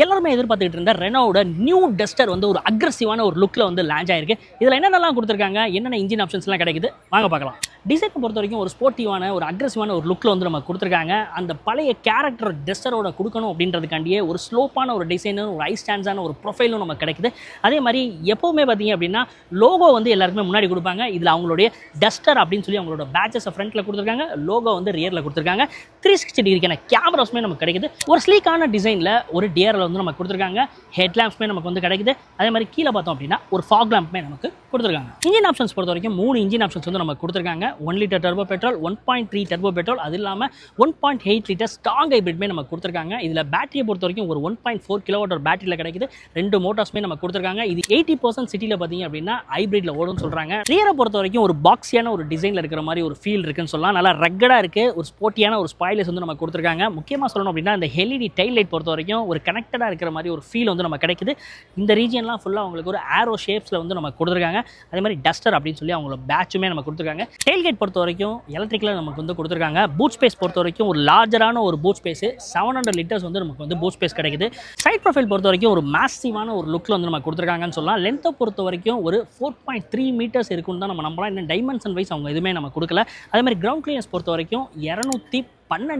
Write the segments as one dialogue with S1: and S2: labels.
S1: எல்லாருமே எதிர்பார்த்துட்டு இருந்த ரெனோவோட நியூ டஸ்டர் வந்து ஒரு அக்ரெசிவான ஒரு லுக்கில் வந்து லான்ச் ஆயிருக்கு. இதில் என்னென்னலாம் கொடுத்துருக்காங்க, என்னென்ன இன்ஜின் ஆப்ஷன்ஸ்லாம் கிடைக்குது, வாங்க பார்க்கலாம். டிசைனை பொறுத்த வரைக்கும் ஒரு ஸ்போர்ட்டிவான ஒரு அக்ரெசிவான ஒரு லுக்கில் வந்து நம்ம கொடுத்துருக்காங்க. அந்த பழைய கேரக்டர் டஸ்டரோட கொடுக்கணும் அப்படின்றதுக்காண்டியே ஒரு ஸ்லோப்பான ஒரு டிசைனும் ஒரு ஐ ஸ்டாண்ட்ஸான ஒரு ப்ரொஃபைலும் நம்ம கிடைக்குது. அதே மாதிரி எப்போவுமே பார்த்தீங்க அப்படின்னா லோகோ வந்து எல்லாருக்குமே முன்னாடி கொடுப்பாங்க. இதில் அவங்களுடைய டஸ்டர் அப்படின்னு சொல்லி அவங்களோட பேட்சஸை ஃப்ரண்ட்டில் கொடுத்துருக்காங்க, லோகோ வந்து ரியரில் கொடுத்துருக்காங்க. 360 டிகிரிக்கான கேமராஸுமே நமக்கு கிடைக்குது. ஒரு ஸ்லீக்கான டிசைனில் ஒரு டிஆர்எல் வந்து நமக்கு கொடுத்துருக்காங்க. ஹெட் லேம்ப்ஸ்மே நமக்கு வந்து கிடைக்குது. அதே மாதிரி கீழே பார்த்தோம் அப்படின்னா ஒரு ஃபாக் லேம்ப்மே நமக்கு கொடுத்துருக்காங்க. இன்ஜின் ஆப்ஷன்ஸ் பொறுத்த வரைக்கும் 3 இன்ஜின் ஆப்ஷன்ஸ் வந்து நமக்கு கொடுத்துருக்காங்க. 1 litre turbo petrol, 1.3 turbo petrol, அது இல்லாமல் 1.8 லிட்டர் ஸ்ட்ராங் ஹைப்ரிட்மே நமக்கு கொடுத்துருக்காங்க. இதில் பேட்டரியை பொறுத்த வரைக்கும் ஒரு 1.4 கிலோவாட் ஒரு பேட்டரியில் கிடைக்குது. 2 மோட்டார்ஸ்மே நமக்கு கொடுத்துருக்காங்க. இது 80% சிட்டியில் பார்த்தீங்க அப்படின்னா ஹைப்ரிட்ல ஓடும்னு சொல்கிறாங்க. ரியரை பொறுத்த வரைக்கும் ஒரு பாக்ஸியான ஒரு டிசைனில் இருக்கிற மாதிரி ஒரு ஃபீல் இருக்குன்னு சொல்லலாம். நல்லா ரக்கடாக இருக்குது. ஒரு ஸ்போர்ட்டியான ஒரு ஸ்பாய்லர்ஸ் வந்து நமக்கு கொடுத்துருக்காங்க. முக்கியமாக சொல்லணும் அப்படின்னா இந்த எல்இடி டைல் லைட் பொறுத்த வரைக்கும் ஒரு கனெக்டடாக இருக்கிற மாதிரி ஒரு ஃபீல் வந்து நமக்கு கிடைக்குது. இந்த ரீஜன்லாம் ஃபுல்லாக உங்களுக்கு ஒரு ஆரோ ஷேப்ஸில் வந்து நமக்கு கொடுத்துருக்காங்க. அதே மாதிரி டஸ்டர் அப்படின்னு சொல்லி அவங்களோட பேட்சுமே நமக்கு கொடுத்துருக்காங்க. டெயில் கேட் பொறுத்த வரைக்கும் எலக்ட்ரிக்கில் நமக்கு வந்து கொடுத்துருக்காங்க. பூட் ஸ்பேஸ் பொறுத்த வரைக்கும் ஒரு லார்ஜரான ஒரு பூட் ஸ்பேஸ் 700 லிட்டர்ஸ் வந்து நமக்கு வந்து பூட் ஸ்பேஸ் கிடைக்குது. சைட் ப்ரொஃபைல் பொறுத்த வரைக்கும் ஒரு மேசிவான ஒரு லுக்கில் வந்து நமக்கு கொடுத்துருக்காங்கன்னு சொல்லலாம். லென்த்தை பொறுத்த வரைக்கும் ஒரு 4.3 மீட்டர்ஸ் இருக்குன்னு தான் நம்ம நம்பலாம். இன்னும் டைமென்ஷன் வைஸ் அவங்க எதுவுமே நம்ம கொடுக்கல. அதே மாதிரி கிரவுண்ட் கிளியரன்ஸ் பொறுத்த வரைக்கும் 212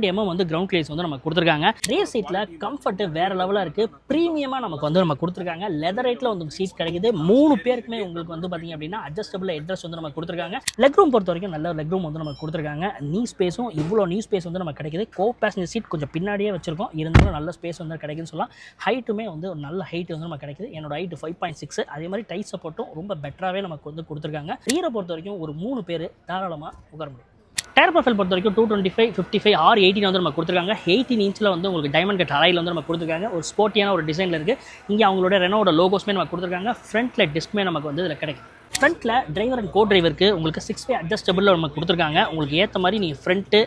S1: mm வந்து கிரவுண்ட் கிளியரன்ஸ் வந்து நமக்கு கொடுத்துருக்காங்க. ரியர் சீட்டில் கம்ஃபர்ட் வேற லெவலாக இருக்குது. ப்ரீமியமாக நமக்கு வந்து நம்ம கொடுத்துருக்காங்க. லெதர் ரைட்டில் வந்து சீட் கிடைக்குது. 3 பேருக்குமே உங்களுக்கு வந்து பார்த்தீங்க அப்படின்னா அட்ஜஸ்டபிள் ஹெட்ரஸ் வந்து நம்ம கொடுத்துருக்காங்க. லெக் ரூம் பொறுத்த வரைக்கும் நல்ல லெக் ரூம் வந்து நமக்கு கொடுத்துருக்காங்க. நீ ஸ்பேஸும் இவ்வளோ நீ ஸ்பேஸ் வந்து நமக்கு கிடைக்குது. கோ பேசஞ்சர் சீட் கொஞ்சம் பின்னாடியே வச்சிருக்கோம், இருந்தாலும் நல்ல ஸ்பேஸ் வந்து கிடைக்குதுன்னு சொல்லலாம். ஹைட்டுமே வந்து ஒரு நல்ல ஹைட் வந்து நமக்கு கிடைக்குது. என்னோட ஹைட் 5.6. அதே மாதிரி டைட் சப்போர்ட்டும் ரொம்ப பெட்டராகவே நமக்கு வந்து கொடுத்துருக்காங்க. ரியரை பொறுத்த வரைக்கும் ஒரு 3 பேர் தாராளமாக உட்கார முடியும். டயர் ப்ரொஃபைல் பொறுத்த வரைக்கும் 225, 55, R18 வந்து நம்ம கொடுத்துருக்காங்க. 18 இன்ச்சில் வந்து உங்களுக்கு டைமண்ட் கட் அலையில் வந்து நம்ம கொடுத்துருக்காங்க. ஒரு ஸ்போர்ட்டியான ஒரு டிசைனில் இருக்குது. இங்கே அவங்களோட ரெனோட லோகோஸ்மே நம்ம கொடுத்துருக்காங்க. ஃப்ரண்ட்டில் டிஸ்க்மே நமக்கு வந்து இதில் கிடைக்கும். ஃப்ரண்ட்டில் டிரைவர் அண்ட் கோ டிரைவருக்கு உங்களுக்கு 6 வே அட்ஜஸ்டபிளில் நமக்கு கொடுத்துருக்காங்க. உங்களுக்கு ஏற்ற மாதிரி நீங்கள் ஃப்ரண்ட்டு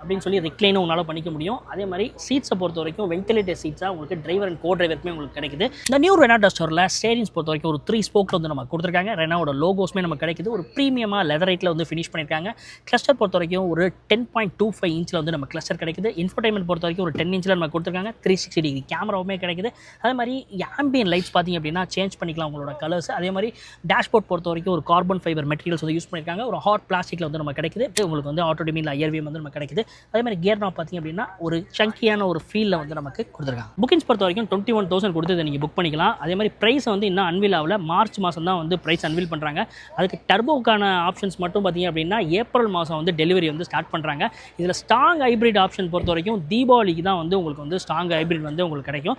S1: அப்படின்னு சொல்லி ரிக்ளைனும் உங்களால் பண்ணிக்க முடியும். அதே மாதிரி சீட்ஸை பொறுத்த வரைக்கும் வென்டிலேட்டர் சீட்ஸாக உங்களுக்கு டிரைவர் அண்ட் கோ டிரைவருக்குமே உங்களுக்கு கிடைக்குது. இந்த நியூ ரெனோ டஸ்டரில் ஸ்டேரிங்ஸ் பொறுத்த வரைக்கும் ஒரு 3 ஸ்போக்கில் வந்து நம்ம கொடுத்துருக்காங்க. ரெனோட லோகோஸ்மே நமக்கு கிடைக்குது. ஒரு ப்ரீமியமாக லெதர் ரைட்டில் வந்து ஃபினிஷ் பண்ணியிருக்காங்க. கிளஸ்டர் பொறுத்த வரைக்கும் ஒரு 10.25 இன்ச்சில் வந்து நம்ம கிளஸ்டர் கிடைக்குது. இன்ஃபோடைன்மெண்ட் பொறுத்த வரைக்கும் ஒரு 10 இன்ச்சில் நம்ம கொடுத்துருக்காங்க. 360 டிகிரி கேமராவுமே கிடைக்குது. அதே மாதிரி ஆம்பியன் லைட்ஸ் பார்த்தீங்க அப்படின்னா சேஞ்ச் பண்ணிக்கலாம் உங்களோட கலர்ஸ். அதே மாதிரி டேஷ்போர்ட் பொறுத்த வரைக்கும் ஒரு கார்பன் ஃபைபர் மெட்டீரியல்ஸ் வந்து யூஸ் பண்ணியிருக்காங்க. ஒரு ஹாட் பிளாஸ்டிக்கில் வந்து நம்ம கிடைக்குது. உங்களுக்கு வந்து ஆட்டோ டிமில் ஐஆர்விஎம் வந்து நம்ம கிடைக்குது. அதே மாதிரி கியர் நாப் பார்த்தீங்க அப்படின்னா ஒரு சங்கியான ஒரு ஃபீலில் வந்து நமக்கு கொடுத்துருக்காங்க. புக்கிங்ஸ் பொறுத்த வரைக்கும் 21,000 கொடுத்து இதை நீங்கள் புக் பண்ணிக்கலாம். அதே மாதிரி ப்ரைஸ் வந்து இன்னும் அன்வீல் ஆகல. மார்ச் மாதம் தான் வந்து ப்ரைஸ் அன்வீல் பண்ணுறாங்க. அதுக்கு டர்போக்கான ஆப்ஷன்ஸ் மட்டும் பார்த்தீங்க அப்படின்னா ஏப்ரல் மாதம் வந்து டெலிவரி வந்து ஸ்டார்ட் பண்ணுறாங்க. இதில் ஸ்ட்ராங் ஹைப்ரிட் ஆப்ஷன் பொறுத்த வரைக்கும் தீபாவளிக்கு தான் வந்து உங்களுக்கு வந்து ஸ்ட்ராங் ஹைப்ரிட் வந்து உங்களுக்கு கிடைக்கும்.